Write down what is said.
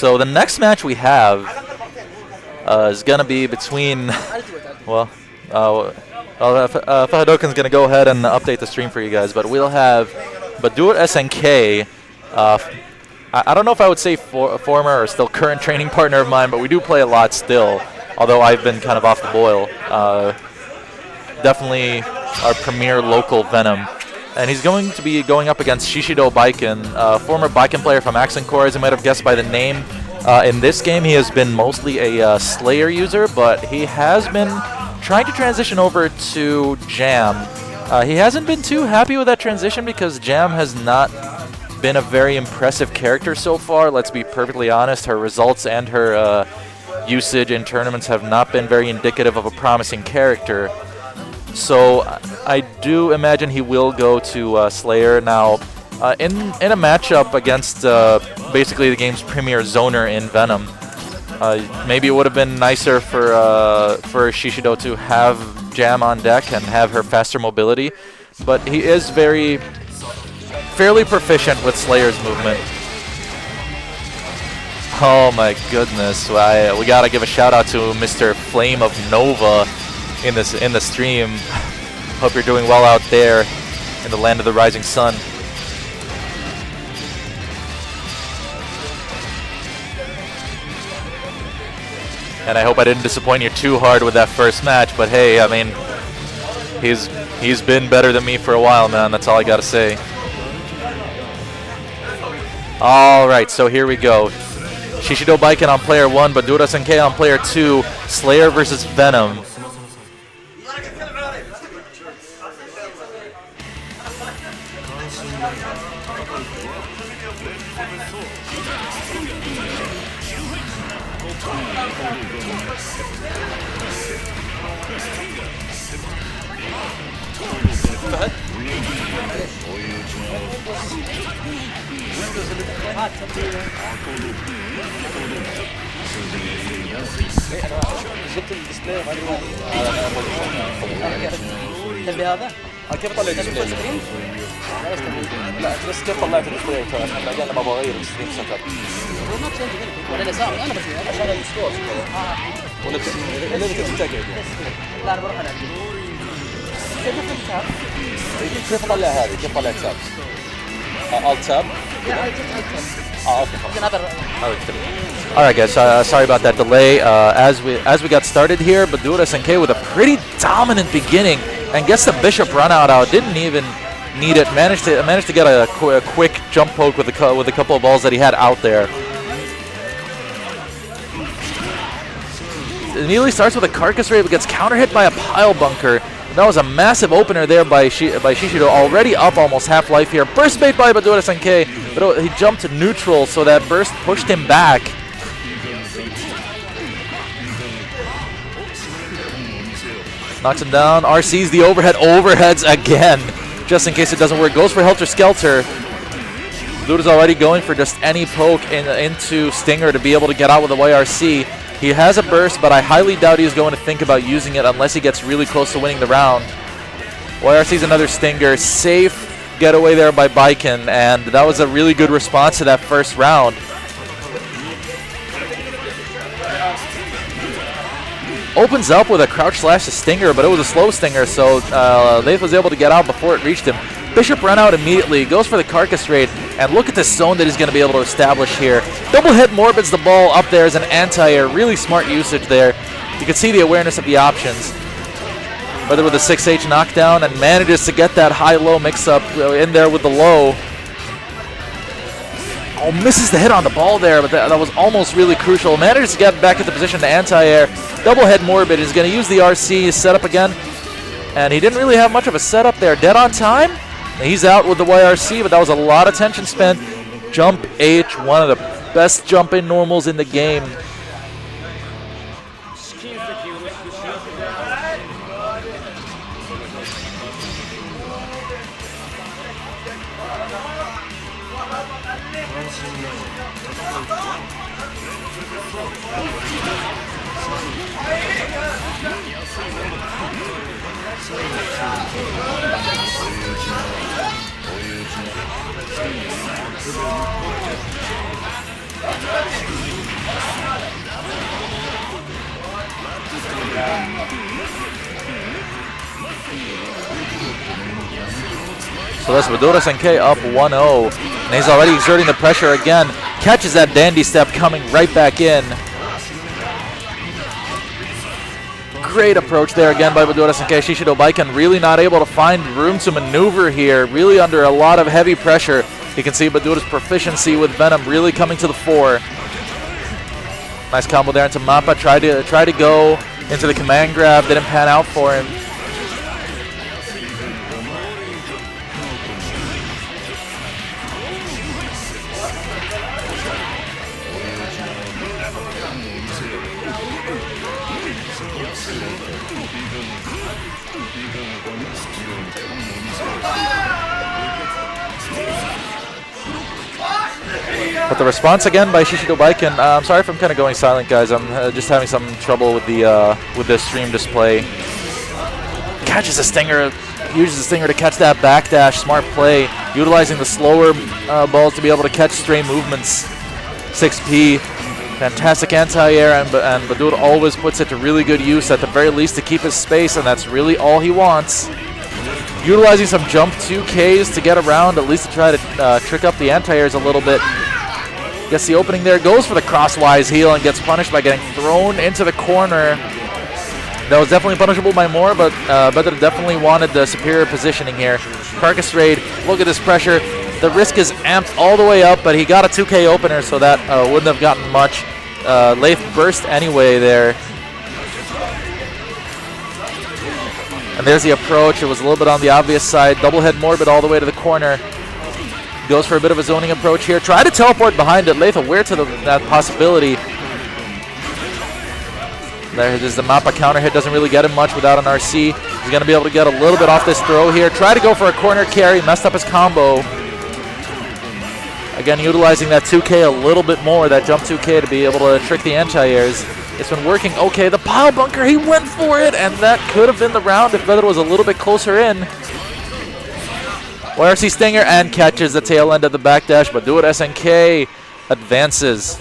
So the next match we have is going to be between, well, Fahadouken's going to go ahead and update the stream for you guys, but we'll have BadoorSNK. I don't know if I would say former or still current training partner of mine, but we do play a lot still, although I've been kind of off the boil. Definitely our premier local Venom. And he's going to be going up against Shishido Baiken, former Baiken player from Accent Core, as you might have guessed by the name. In this game, he has been mostly a Slayer user, but he has been trying to transition over to Jam. He hasn't been too happy with that transition because Jam has not been a very impressive character so far. Let's be perfectly honest. Her results and her usage in tournaments have not been very indicative of a promising character. So I do imagine he will go to Slayer. Now, in a matchup against basically the game's premier zoner in Venom, maybe it would have been nicer for Shishido to have Jam on deck and have her faster mobility, but he is fairly proficient with Slayer's movement. Oh my goodness! We gotta give a shout out to Mr. Flame of Nova in the stream. Hope you're doing well out there in the land of the rising sun. And I hope I didn't disappoint you too hard with that first match, but hey, I mean, he's been better than me for a while, man. That's all I gotta say. All right, so here we go. Shishido Baiken on player 1, BadoorSNK on player 2. Slayer versus Venom. جبت الديسبلاي تبي هذا؟ كيف طلعت الديسبلاي؟ لا بس كيف طلعت الديسبلاي عشان بعدين لما بغير الستريم سيت اب ما تشنج ولا لا سامي انا بس عشان السكور ولا انت تتاكد لا انا بروح العب كيف اطلع هذه كيف طلعت تاب alt tab Alright guys, sorry about that delay. As we got started here, BadoorSNK with a pretty dominant beginning and gets the Bishop run out. Didn't even need it. Managed to get a quick jump poke with a couple of balls that he had out there. It immediately starts with a carcass raid, but gets counter hit by a pile bunker. That was a massive opener there by Shishido, already up almost half life here. Burst bait by BadoorSNK, but he jumped to neutral, so that burst pushed him back. Knocks him down. RC's the overheads again, just in case it doesn't work. Goes for Helter Skelter. Luda's already going for just any poke into Stinger to be able to get out with a YRC. He has a burst, but I highly doubt he's going to think about using it unless he gets really close to winning the round. YRC's another Stinger. Safe getaway there by Baiken, and that was a really good response to that first round. Opens up with a crouch slash to Stinger, but it was a slow Stinger, so Leif was able to get out before it reached him. Bishop ran out immediately, goes for the carcass raid, and look at this zone that he's going to be able to establish here. Double hit Morbids the ball up there as an anti-air. Really smart usage there. You can see the awareness of the options. Whether with a 6H knockdown, and manages to get that high-low mix-up in there with the low. Oh, misses the hit on the ball there, but that was almost really crucial. Manages to get back into position to anti-air. Double head Morbid is going to use the RC setup again. And he didn't really have much of a setup there. Dead on time. He's out with the YRC, but that was a lot of tension spent. Jump H, one of the best jump-in normals in the game. So that's BadoorSNK up 1-0. And he's already exerting the pressure again. Catches that dandy step coming right back in. Great approach there again by BadoorSNK. Shishido Baiken really not able to find room to maneuver here. Really under a lot of heavy pressure. You can see Badoor's proficiency with Venom really coming to the fore. Nice combo there into Mappa. Tried to go into the command grab. Didn't pan out for him. But the response again by Shishido Baiken. I'm sorry if I'm kind of going silent, guys. I'm just having some trouble with the stream display. Catches a stinger, uses the stinger to catch that backdash. Smart play, utilizing the slower balls to be able to catch stray movements. 6P, fantastic anti-air, and Badoor always puts it to really good use at the very least to keep his space, and that's really all he wants. Utilizing some jump 2Ks to get around, at least to try to trick up the anti-airs a little bit. Gets the opening there, goes for the crosswise heel and gets punished by getting thrown into the corner. That was definitely punishable by more, but Badoor definitely wanted the superior positioning here. Carcass Raid, look at this pressure. The risk is amped all the way up, but he got a 2K opener, so that wouldn't have gotten much. Lathe burst anyway there. And there's the approach. It was a little bit on the obvious side. Double head Morbid all the way to the corner. Goes for a bit of a zoning approach here. Try to teleport behind it. Lathe aware to that possibility. There's the Mappa counter hit. Doesn't really get him much without an RC. He's going to be able to get a little bit off this throw here. Try to go for a corner carry. Messed up his combo. Again, utilizing that 2K a little bit more. That jump 2K to be able to trick the anti-airs. It's been working okay. The pile bunker, he went for it. And that could have been the round if Badoor was a little bit closer in. YRC Stinger and catches the tail end of the backdash, but BadoorSNK advances.